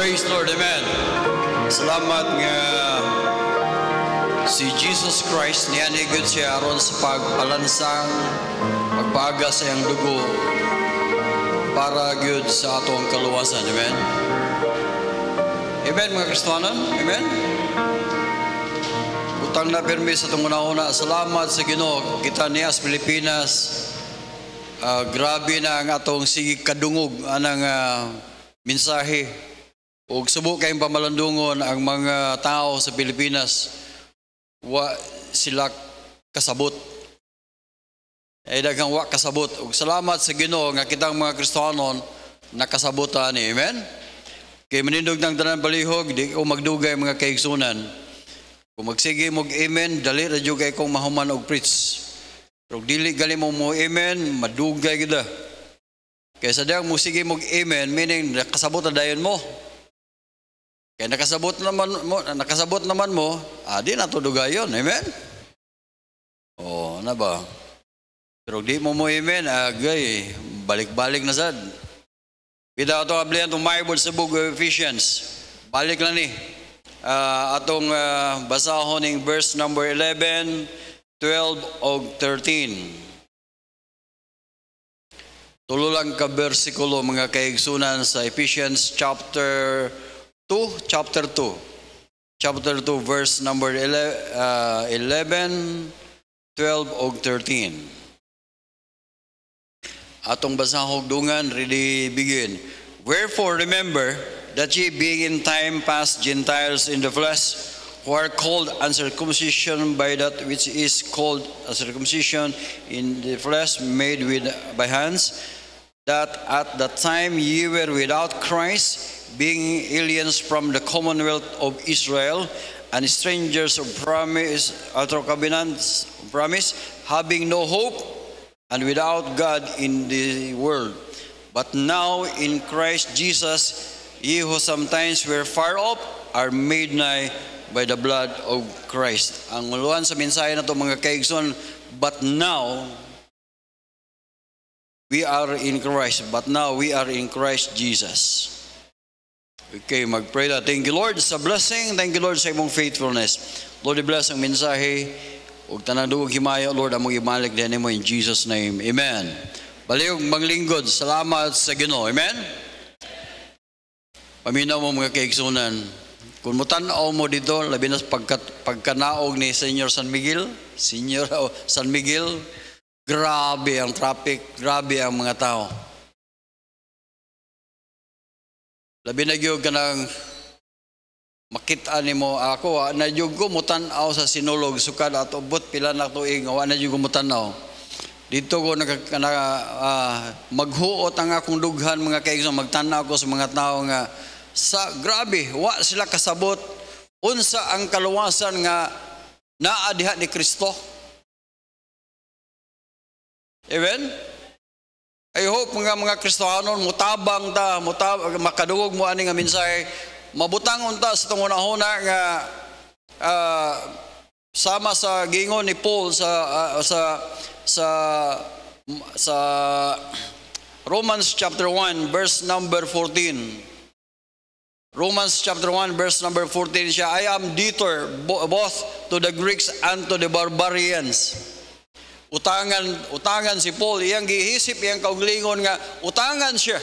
Praise Lord, amen. Salamat nga si Jesus Christ niyanigod siya aron sa pagpalansang pagpaaga sa iyang dugo para gyud sa atong kaluwasan, amen. Amen mga Kristohanon, amen. Utang na permis sa itong una-una. Salamat sa Ginoo. Kita niya sa Pilipinas, grabe na ang atong sigig kadungog anang mensahe o subok kayong pamalandungon ang mga tao sa Pilipinas wa sila kasabot ay daghang wa kasabot ug salamat sa Ginoo nga kitang mga Kristohanon nakasabutan ni, amen. Kay manindog ng tanan balihog di ko magdugay mga kaigsunan. Kung magsige mo amen dali ra jud kay kong mahuman og preach. Pero dili gali mo amen madugay gid. Kaysa dang mo sige mo amen meaning nakasabot na dayon mo. Kaya nakasabot naman mo, di na to dugayon, amen? Na ba? Pero di mo amen, agay, balik-balik na sad. Kita ito ablihan itong Bible sa book of Ephesians. Balik lang ni. Atong basahon ng verse number 11, 12, o 13. Tulo lang ka versikulo mga kaigsunan sa Ephesians chapter 2, verse number 11, 12, o 13. Atong basahog dungan, ready begin. Wherefore remember that ye being in time past Gentiles in the flesh, who are called uncircumcision by that which is called a circumcision in the flesh made by hands, that at that time ye were without Christ, being aliens from the commonwealth of Israel and strangers of promise, covenants of promise, having no hope and without God in the world. But now in Christ Jesus, ye who sometimes were far off are made nigh by the blood of Christ. Ang uluan sa mensahe na ito mga kaigsoon, but now we are in Christ. But now we are in Christ Jesus. Okay, mag-pray na. Thank you, Lord, sa blessing. Thank you, Lord, sa imong faithfulness. Lord, i-bless ang mensahe. Huwag tanang duwag himaya, Lord, among imalik din mo in Jesus' name. Amen. Baliw, manglingkod. Salamat sa Ginoo. Amen. Paminaw mo mga kaigsunan. Kung mutanaw mo dito, labi na pagkanaog ni Senior San Miguel, grabe ang traffic, grabe ang mga tao. Labi na gyud kanang makita nimo ako na gyud ko mutan-aw sa Sinulog sukad at ubot pila na tuig wa na gyud ko mutan-aw. Dito ko maghuot ang akong dughan mga kaigsoon, magtan-aw ko sa mga tao nga sa grabe wa sila kasabot unsa ang kaluwasan nga naa diha ni Kristo. Amen. I hope mga Kristohanon mutabang ta, makadungog mo ani nga mensahe, mabutangon ta sa tunguna-una nga sama sa gingon ni Paul sa Romans chapter 1 verse number 14. Romans chapter 1 verse number 14 siya, I am debtor both to the Greeks and to the barbarians. Utangan si Paul, iyang gihisip, iyang kauglingon nga utangan siya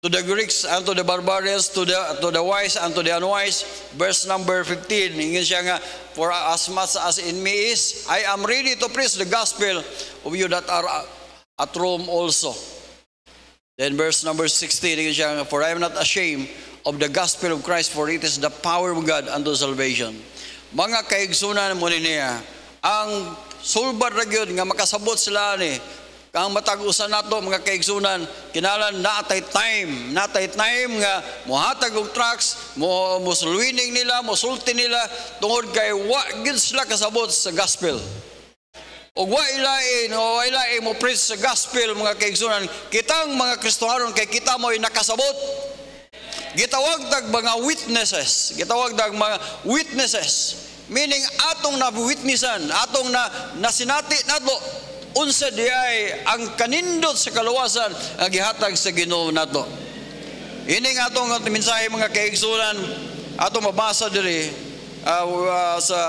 to the Greeks and to the barbarians, to the wise and to the unwise. Verse number 15, ingin siya nga, for as much as in me is, I am ready to preach the gospel of you that are at Rome also. Then verse number 16, ingin siya nga, for I am not ashamed of the gospel of Christ, for it is the power of God unto salvation. Mga kaigsunan mo niya, ang sulbad ra gyud nga makasabot sila ni kang matag-usan nato mga kaigsunan, kinalan natay time nga mohatag og trucks, mo sulwining nila, mo sulti nila tungod kay wa gyud sila kasabot sa gospel. Og wa ilain mo preach sa gospel mga kaigsunan, kitang mga Kristohanon kay kita mo'y nakasabot. Gitawag dag mga witnesses. Meaning atong na-witnessan, atong nasinati nato unsa diay ang kanindot sa kaluwasan ang gihatag sa Ginoo nato. Ini nga itong mensahe mga kaigsunan, atong mabasa diri sa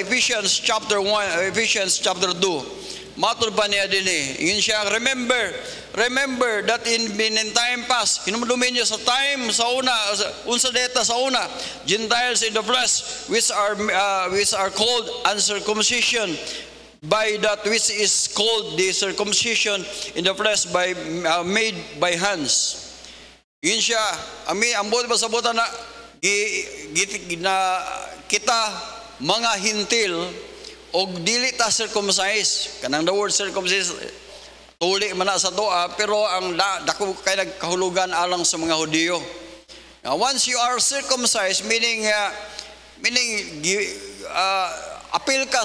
Ephesians chapter 1, Ephesians chapter 2. Matod pa niya din yun siya, remember that in time past, hinumdumin niyo sa time sa una, unsa data sa una, Gentiles in the flesh, which are called uncircumcision, by that which is called the circumcision in the flesh by made by hands. Yun siya, ang buot ba sa buta na kita mga hintil og dili ta circumcised. Kanang the word circumcised tuli man na sa doa, pero ang dako kay nagkahulugan alang sa mga Hudiyo. Now, once you are circumcised, meaning apil ka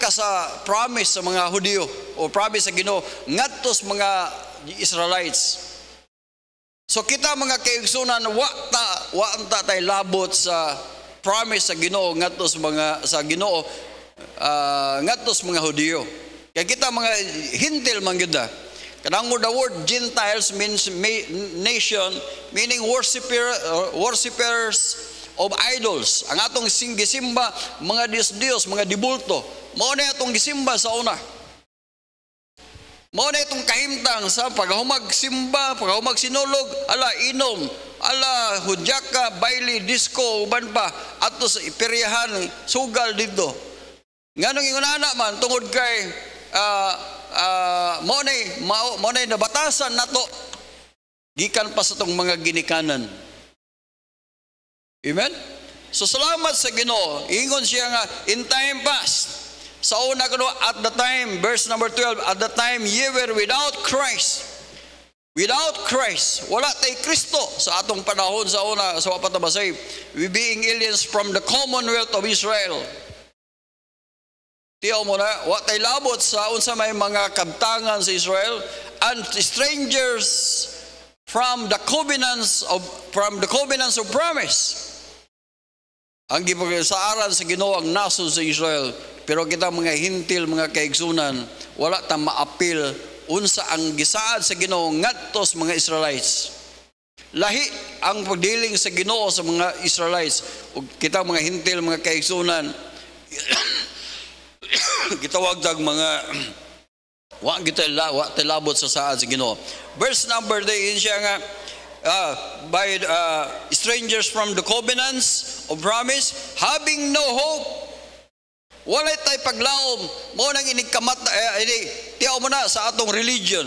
sa promise sa mga Hudiyo o promise sa Ginoo ngadto mga Israelites. So kita mga kaigsunan, wa ta tay labot sa promise sa Ginoo ngadto sa Ginoo ngadto sa mga Hudiyo. Kaya kita mga hintil man gyud. Kanang the word Gentiles means nation, meaning worshippers of idols. Ang atong gisimba mga Diyos, mga dibulto. Mao na atong gisimba sa una. Mao na itong kahimtang sa paghumag simba, paghumag sinulog, ala inom, ala hudyaka, baile, disco, uban pa, ato sa iperyahan, sugal dito. Nganong ingunana man, tungod kay, mo na nabatasan nato, gikan pa sa itong mga ginikanan. Amen? So salamat sa Ginoo. Ingon siya nga, in time past, sa una kuno, at the time, verse number 12, at the time ye were without Christ. Without Christ. Wala tay Kristo sa atong panahon sa una, sa wapat na basay. We being aliens from the commonwealth of Israel. Tiyaw mo na, wa tay labot sa unsa may mga kabtangan sa Israel, and strangers from the covenants of promise. Ang gipasaaran sa Ginoo ang nasod sa Israel. Pero kita mga hintil, mga kaigsunan, wala ta maapil unsa ang gisaad sa Ginoo ngadto sa mga Israelites. Lahi ang pagdiling sa Ginoo sa mga Israelites. Ug kita mga hintil, mga kaigsunan, gitawag tag mga wa labot sa saad sa Ginoo. Verse number 3 siya nga, by strangers from the covenants of promise, having no hope. Wala tay paglaom. Mo nang inigkamat tiyaw mo na sa atong religion.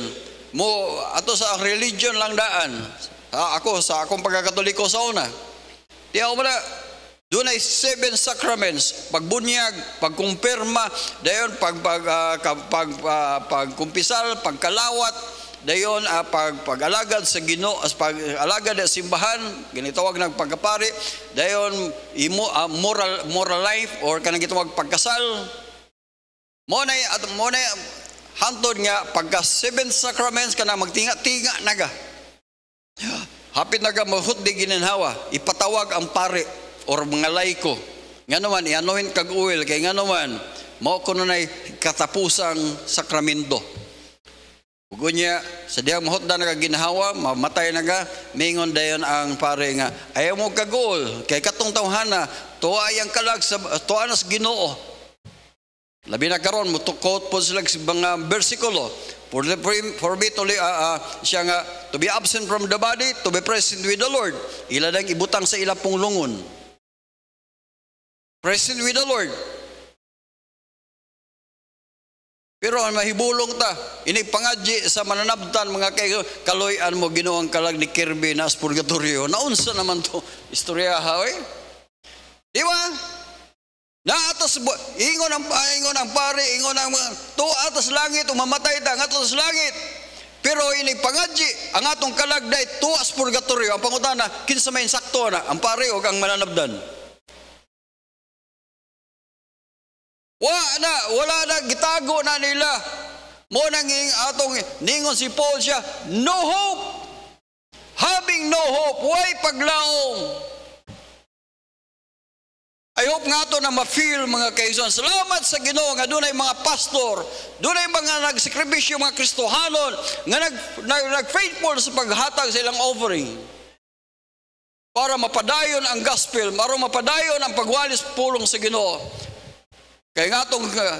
Mo ato sa religion lang daan. Ako sa akong pagkakatoliko sa una. Tiyaw mo na dunay 7 sacraments, pagbunyag, pagkumpirma, dayon pagkumpisal, pagkalawat, dayon pag-alagad sa Ginoo, as pag-alagad sa simbahan, ginitawag nang pagkapari, dayon moral life or kanang gitawag pagkasal. Mo na hantod nga pagka 7 sacraments kana magtinga-tinga naga. Hapit naga mahut di ginanhawa, ipatawag ang pare or mga laiko. Nga naman, i-anoint kag oil, kay nga naman, mao kuno nay katapusang sakramento. Ug unya, sa diyang mahutdan na ginhawa, mamatay na ga, mingon dayon ang pare nga, ayaw mo kag oil, kay katong tawhana, tuwa yang kalag sa tuwa na sa Ginoo. Labi na karon mo tukot po sila sa mga bersikulo. For me to siya nga, to be absent from the body, to be present with the Lord. Ila dang ibutang sa ila pong lungon. Present with the Lord. Pero ang mahibulong ta, inipangadji sa mananabtan mga kaloyan mo, Ginoong kalag ni Kirby na purgatorio. Naunsa naman to istorya haoy? Di ba? Na atas ingon ang pare, ingon ang to atas langit umamatay ta atas langit. Pero inipangadji ang atong kalag day tuas purgatorio. Ang pangutana kinsa may insakto na ang pare o ang mananabdan. Wala na, gitago na nila. Mo nang atong ningon si Paul siya, no hope. Having no hope, why paglaom? I hope nga to na ma-feel mga kaigsoon. Salamat sa Ginoo nga dunay mga pastor, dunay mga nagsekripisyo mga Kristohanon nga nag-faithful sa paghatag sa ilang offering para mapadayon ang gospel, para mapadayon ang pagwalis pulong sa Ginoo. Kaya nga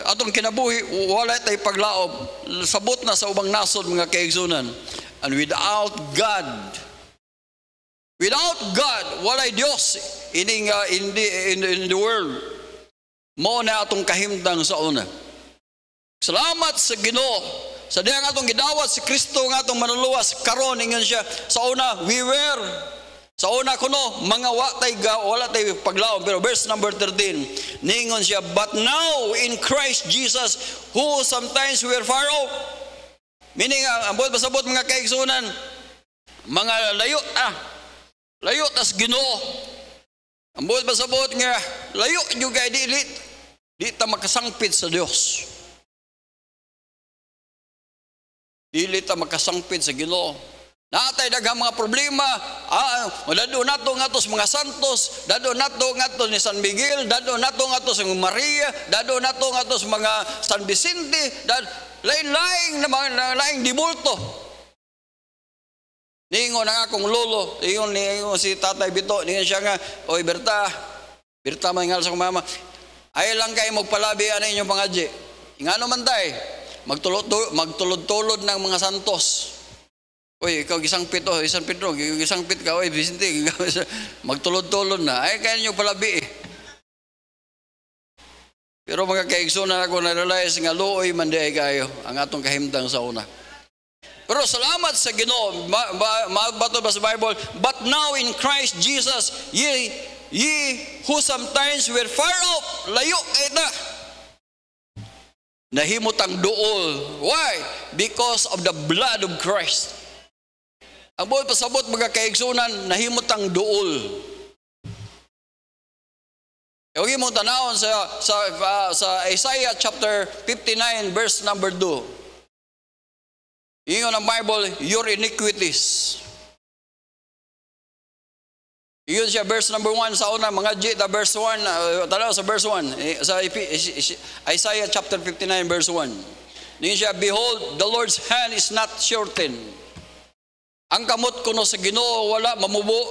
atong kinabuhi, wala tayo paglaob, sabot na sa ubang nasod mga kaigsunan. And without God, walay Dios in the world. Mo na atong kahimtang sa una. Salamat sa Ginoo. Sa diyang atong gidawat si Kristo nga atong manuluwas karon ingon siya sa una we were. Sa una kuno mga wala tay paglaom, pero verse number 13 ningon siya, but now in Christ Jesus who sometimes we were far off. Meaning ang buot pasabot mga kaigsunan, mga layo tas Ginoo. Ang buot pasabot nga layo jud kay di ta makasangpit sa Dios. Dili ta makasangpit sa Ginoo. Natay daghang mga problema. Dado nato nga to sa mga santos, dado nato nga to ni San Miguel, dado nato nga to sa Maria, dado nato nga to sa mga San Vicente, lain-laing na mga laing dibulto. Ningon ang akong lolo, ningon si Tatay Bito, ningon siya nga, oy Berta mangingal sa mama, ay lang kayo magpalabi ano inyong pangadji. Ingano man tay, magtulod-tulod ng mga santos. Oy, ikaw gisangpit San Pedro, gisangpit ka, oy Vicente, magtulod-tulod na. Ay kaya niyo palabi eh. Pero mga kaigsunan ako na-realize nga luoy man di ay kayo ang atong kahimtang sa una. Pero salamat sa Ginoo, mabato ba sa Bible, but now in Christ Jesus, ye who sometimes were far off, layo ita, nahimutang duol. Why? Because of the blood of Christ. Ang buot pasabot mga kaigsunan, nahimutang duol. Huwag mong tanawon sa Isaiah chapter 59 verse number 2. Ingon ang Bible, your iniquities. Iyon siya verse number 1 sa una, mga Jita verse 1, tanaw sa verse 1, sa Isaiah chapter 59 verse 1. Iyon siya, behold, the Lord's hand is not shortened. Ang kamot kuno sa Ginoo wala mamubo,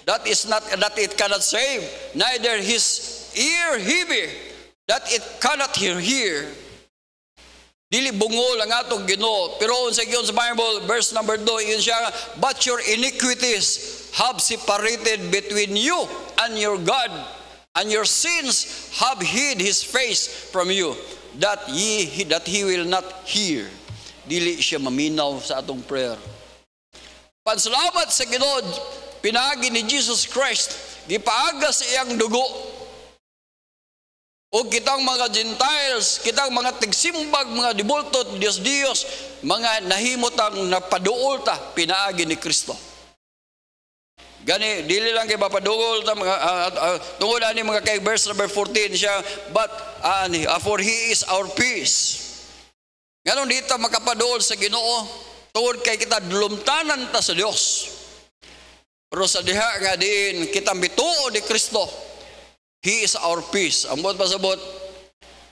that it cannot save, neither his ear heavy, that it cannot hear. Dili bungol ang atong Ginoo. Pero unsa giyon sa Bible, verse number 2, iyon siya, but your iniquities have separated between you and your God, and your sins have hid his face from you, that he will not hear. Dili siya maminaw sa atong prayer. Pansalamat sa Ginoo, pinagi ni Jesus Christ, gipaagas iyang dugo. O kitang mga Gentiles, kitang mga tigsimbag, mga dibultot, Diyos, mga nahimutang napaduol ta, pinaagi ni Kristo. Gani, dili lang kay papaduol ta, tungod ani mga kay verse number 14 siya, but for He is our peace. Ganon dito makapaduol sa Ginoo, tungod kay kita dulumtanan ta sa Dios. Pero sa diha nga diin kita bituo ni Kristo, He is our peace. Ang buot pasabot,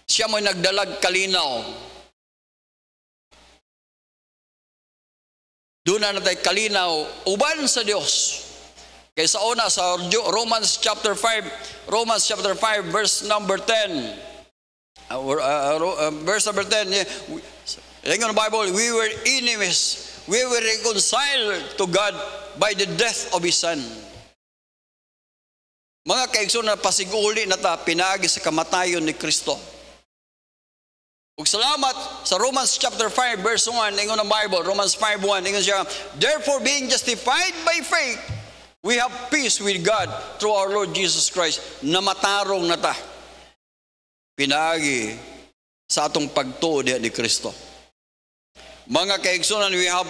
siya mo'y nagdalag kalinaw. Doon na tayo kalinaw, uban sa Dios. Kaysa una sa Romans chapter 5 verse number 10. Verse number 10, in the Bible, we were enemies. We were reconciled to God by the death of His Son. Mga kaigsoon na pasiguli na ta, pinagi sa kamatayon ni Kristo. Ug salamat sa Romans chapter 5 verse 1, ingon ang Bible, Romans 5:1, ingon siya, therefore being justified by faith, we have peace with God through our Lord Jesus Christ. Namatarong na ta, pinagi sa atong pagtuo ni Kristo. Mga kaigsunan, we have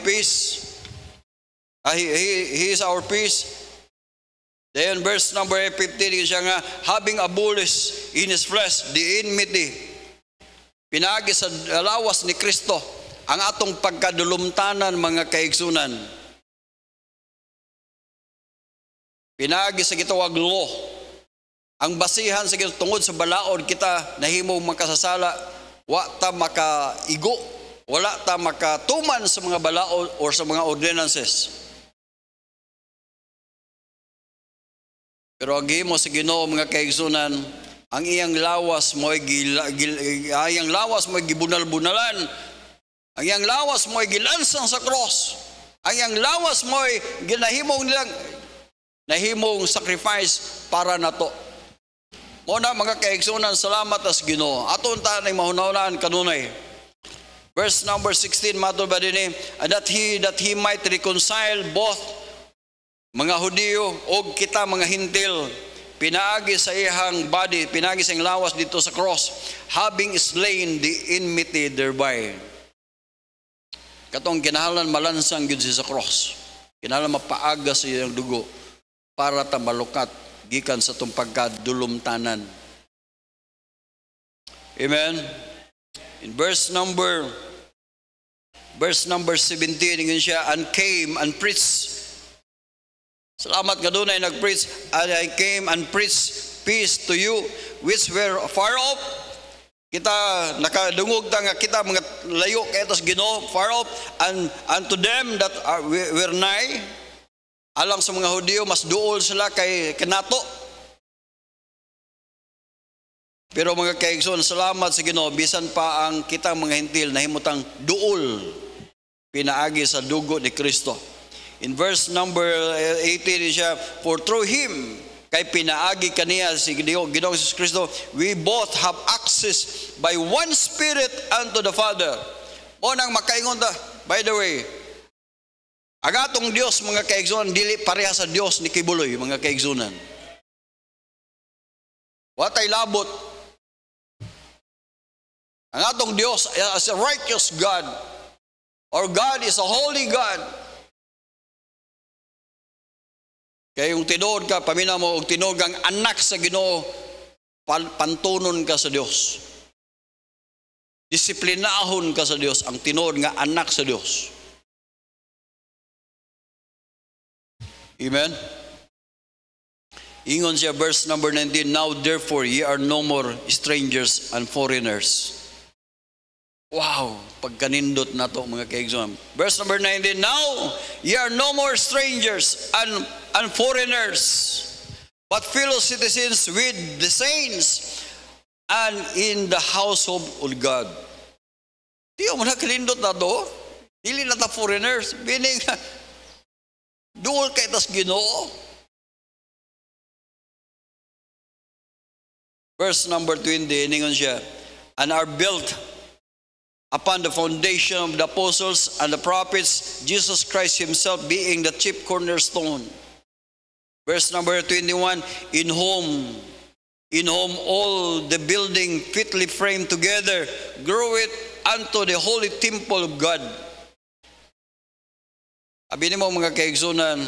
peace. He is our peace. Then verse number 15, siya nga, having abolished in His flesh the enmity. Pinagi sa lawas ni Kristo ang atong pagkadulumtanan, mga kaigsunan. Pinaagi sa gitawag law. Ang basihan sa tungod sa balaod kita nahimong makasasala, wa ta makaigo, wala ta makatuman sa mga balaod or sa mga ordinances. Pero ang gihimo sa Ginoo mga kaigsunan, ang iyang lawas mo gibunal-bunalan. Ang iyang lawas mo gilansang sa cross. Ang iyang lawas mo nahimong sacrifice para nato. Muna mga kaigsunan, salamat as Ginoo. Aton ta nay mahunahunaan kanunay. Verse number 16 matud ba dinhi, that he might reconcile both mga Hudiyo o kita mga Hintil, pinaagi sa iyang body, pinaagi sa iyang lawas dito sa cross, having slain the enmity thereby. Katong kinahanglan malansang gyud sa cross. Kinahanglan mapaaga sa iyang dugo para ta malukat gikan sa tong pagkadulumtanan. Amen. In verse number 17 ingon siya, and came and preached. Salamat nga doon ay nag-preach, and I came and preached peace to you which were far off. Kita nakadungog ta nga kita mga layo kay tas Ginoo, far off, and to them that were nigh. Alang sa mga Hudiyo mas duol sila kay kanato. Pero mga kaigsoon, salamat sa Ginoo, bisan pa ang kitang mga Hintil nahimutang duol pinaagi sa dugo ni Kristo. In verse number 18 siya, for through him, kay pinaagi kaniya si Ginoong Jesus Kristo, we both have access by one Spirit unto the Father. O nang makaingon ta, by the way, agatong Dios mga kaigsunan, dili pareha sa Dios ni Kibuloy mga kaigsunan. Watay labot. Ang atong Dios is a righteous God, or God is a holy God. Kaya yung tinuod ka, pamina mo, og tinuod kang anak sa Ginoo, pantunon ka sa Dios. Disiplinahon ka sa Dios, ang tinuod nga anak sa Dios. Amen? Ingon siya, verse number 19, now therefore ye are no more strangers and foreigners. Wow, pagkanindot na to mga kaigsoon. Verse number 19, now ye are no more strangers and foreigners, but fellow citizens with the saints and in the household of God. Tiyo mo na kanindot na to, dili na ta foreigners, bining duol kay tas Ginoo. Verse number 20, ningon siya, and are built upon the foundation of the apostles and the prophets, Jesus Christ himself being the chief cornerstone. Verse number 21, in whom all the building fitly framed together groweth unto the holy temple of God. Abi nimo mga kaigsunan,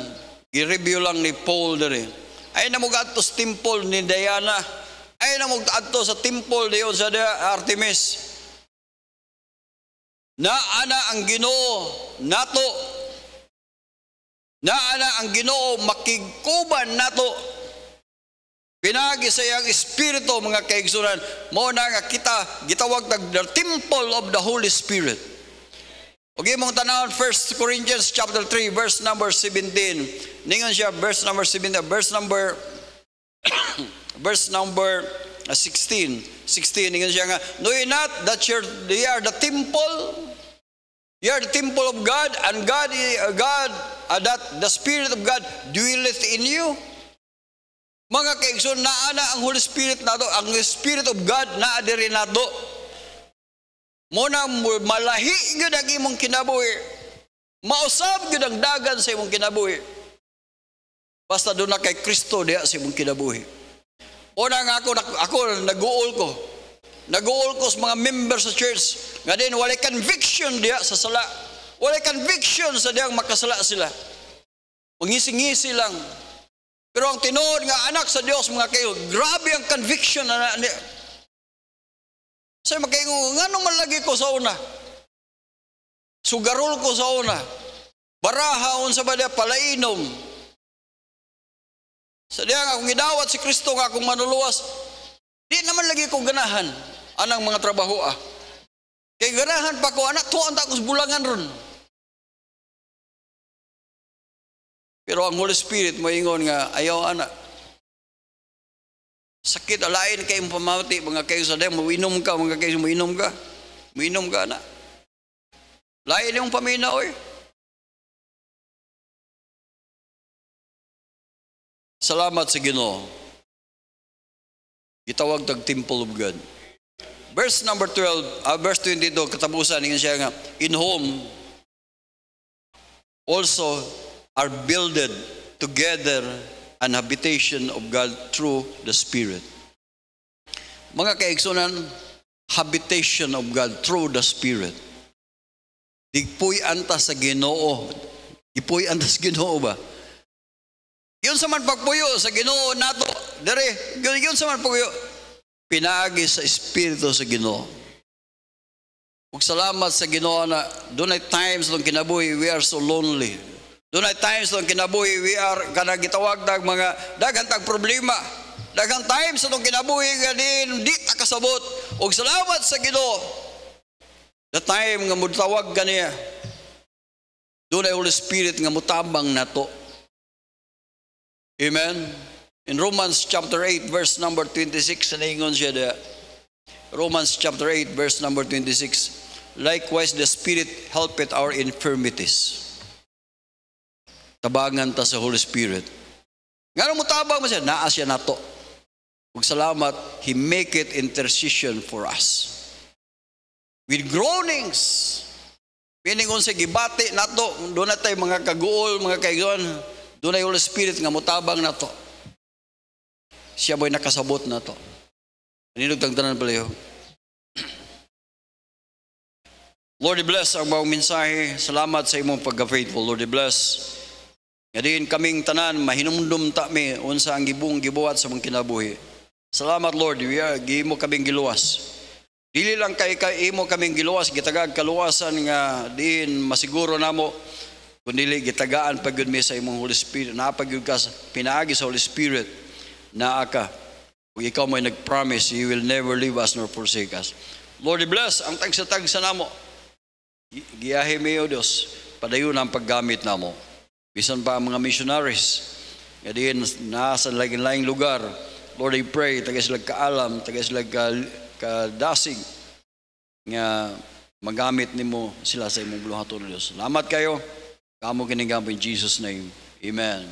i-review lang ni Paul dere. Ay namog adto sa temple ni Diana. Ay namog adto sa temple diyon sa Artemis. Naana ang Ginoo nato. Naana ang Ginoo makigkuban nato. Pinagi sa iyang espiritu mga kaigsunan, mao na nga kita gitawag tag the temple of the Holy Spirit. Okay mong tanawon 1 Corinthians chapter 3 verse number 17. Ningon siya verse number 17, verse number 16 ningon siya nga, know ye not that ye are the temple? You are the temple of God, and God that the Spirit of God dwelleth in you. Mga kaigsoon, naana ang Holy Spirit nato, ang Spirit of God naa diri nato. Muna malahi gyud ang imong kinabuhi. Mausab gyud ang dagan sa imong kinabuhi. Basta doon na kay Kristo diha sa imong kinabuhi. Una nga ako nag-uol ko. Nag-uol ko sa mga members sa church. Nga din, walay conviction diya sa sala. Walay conviction sa diyang makasala sila. Mangisi-ngisi lang. Pero ang tinuod nga anak sa Dios mga kayo, grabe ang conviction na Say makaingon, ngano man lagi ko sa una? Sugarol ko sa una. Barahaon sa bada palainom. Sa diya nga, kung gidawat si Kristo nga akong manuluwas, di naman lagi ko ganahan anang mga trabaho Kay ganahan pa ko, anak, tuwan ta ko sa bulangan ron. Pero ang Holy Spirit moingon nga, ayaw anak. Sakit alain kay mong pamati, mga kayo sa dem, muinom ka, mga kayo muinom ka. Muinom ka na. Lain yung pamina, oy. Salamat sa Ginoo. Gitawag tag Temple of God. Verse number 12, verse 22, katapusan, yun siya nga, in whom also are builded together an habitation of God through the Spirit. Mga kaigsunan, habitation of God through the Spirit. Digpuy antas sa Ginoo. Ipuy antas sa Ginoo ba? Yun sa man pagpuyo sa Ginoo nato. Dere, yun sa man pagpuyo. Pinaagi sa Espiritu sa Ginoo. Ug salamat sa Ginoo na doon ay times nung kinabuhi we are so lonely. Doon ay times nung kinabuhi we are kanang gitawag dag mga daghang tag problema. Daghang times nung kinabuhi ganin di ta kasabot. Ug salamat sa Ginoo. The time nga mutawag kaniya. Doon ay Holy Spirit nga mutabang nato. Amen. In Romans chapter 8 verse number 26 naingon siya da. Romans chapter 8 verse number 26. Likewise the Spirit helpeth our infirmities. Tabangan ta sa Holy Spirit. Ngano mo tabang mo siya? Naa siya nato. Ug salamat, He make it intercession for us. With groanings. Meaning kung sa gibati nato, doon na tayo mga kaguol, mga kaigon, doon ay Holy Spirit nga mutabang nato. Siya ba'y nakasabot na to. Naninog tagtanan pala yun. Lord, bless ang bawang mensahe. Salamat sa imong pagka-faithful. Lord, bless. Ngadiin kaming tanan, mahinumdum ta mi, unsa ang gibuhat sa mga kinabuhi. Salamat, Lord. Gimo kaming giluwas. Dili lang kay imo kaming giluwas, gitagag kaluwasan nga diin masiguro namo. Kundi gitagaan pagyud mi sa imong Holy Spirit. Napagyud ka pinaagi sa Holy Spirit. Naa ka. Kung ikaw mo'y nag-promise, you will never leave us nor forsake us. Lord, bless ang tagsa namo. Giyahe mi o Diyos, padayon ang paggamit namo. Bisan pa ang mga missionaries, nga diin nasa laing lugar. Lord, I pray, taga sila kaalam, taga sila kadasig, nga magamit nimo sila sa imong buluhaton, Diyos. Salamat kayo. Kamo kinigampo in Jesus' name. Amen.